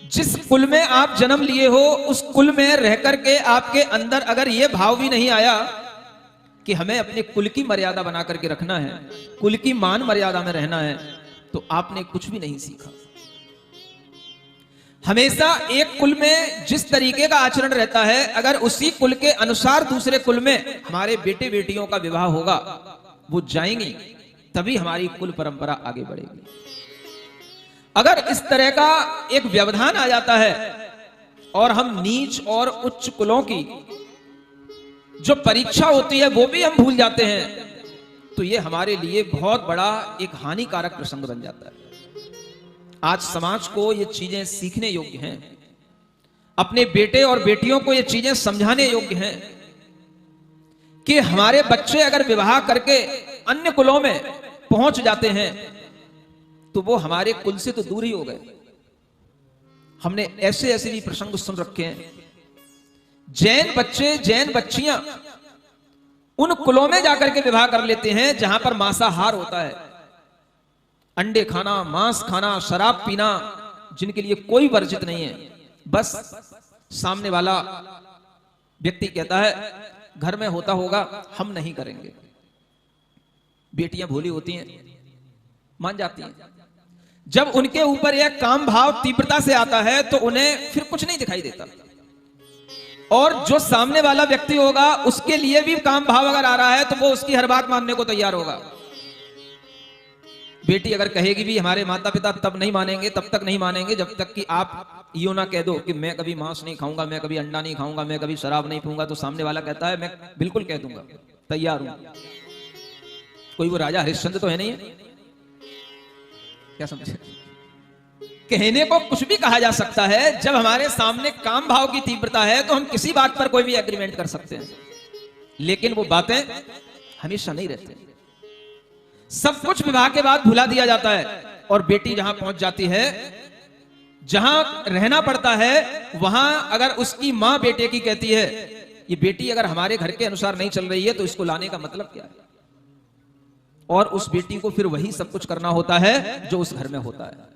जिस कुल में आप जन्म लिए हो उस कुल में रह करके आपके अंदर अगर यह भाव भी नहीं आया कि हमें अपने कुल की मर्यादा बना करके रखना है, कुल की मान मर्यादा में रहना है, तो आपने कुछ भी नहीं सीखा। हमेशा एक कुल में जिस तरीके का आचरण रहता है, अगर उसी कुल के अनुसार दूसरे कुल में हमारे बेटे बेटियों का विवाह होगा, वो जाएंगी, तभी हमारी कुल परंपरा आगे बढ़ेगी। अगर इस तरह का एक व्यवधान आ जाता है और हम नीच और उच्च कुलों की जो परीक्षा होती है वो भी हम भूल जाते हैं, तो ये हमारे लिए बहुत बड़ा एक हानिकारक प्रसंग बन जाता है। आज समाज को ये चीजें सीखने योग्य हैं, अपने बेटे और बेटियों को ये चीजें समझाने योग्य हैं कि हमारे बच्चे अगर विवाह करके अन्य कुलों में पहुंच जाते हैं तो वो हमारे कुल से तो दूर ही हो गए। हमने ऐसे ऐसे भी प्रसंग सुन रखे हैं, जैन बच्चे जैन बच्चियां उन कुलों में जाकर के विवाह कर लेते हैं जहां पर मांसाहार होता है, अंडे खाना, मांस खाना, शराब पीना जिनके लिए कोई वर्जित नहीं है। बस सामने वाला व्यक्ति कहता है घर में होता होगा, हम नहीं करेंगे। बेटियां भोली होती हैं, मान जाती हैं। जब उनके ऊपर यह काम भाव तीव्रता से आता है तो उन्हें फिर कुछ नहीं दिखाई देता, और जो सामने वाला व्यक्ति होगा उसके लिए भी काम भाव अगर आ रहा है तो वो उसकी हर बात मानने को तैयार होगा। बेटी अगर कहेगी भी हमारे माता पिता तब नहीं मानेंगे, तब तक नहीं मानेंगे जब तक कि आप यो ना कह दो कि मैं कभी मांस नहीं खाऊंगा, मैं कभी अंडा नहीं खाऊंगा, मैं कभी शराब नहीं पीऊंगा, तो सामने वाला कहता है मैं बिल्कुल कह दूंगा, तैयार हूं। कोई वो राजा हरिश्चंद्र तो है नहीं है, क्या समझे? कहने को कुछ भी कहा जा सकता है। जब हमारे सामने काम भाव की तीव्रता है तो हम किसी बात पर कोई भी एग्रीमेंट कर सकते हैं, लेकिन वो बातें हमेशा नहीं रहती। सब कुछ विवाह के बाद भुला दिया जाता है और बेटी जहां पहुंच जाती है, जहां रहना पड़ता है, वहां अगर उसकी मां बेटे की कहती है ये बेटी अगर हमारे घर के अनुसार नहीं चल रही है तो इसको लाने का मतलब क्या है, और उस बेटी को फिर वही सब कुछ करना होता है जो उस घर में होता है।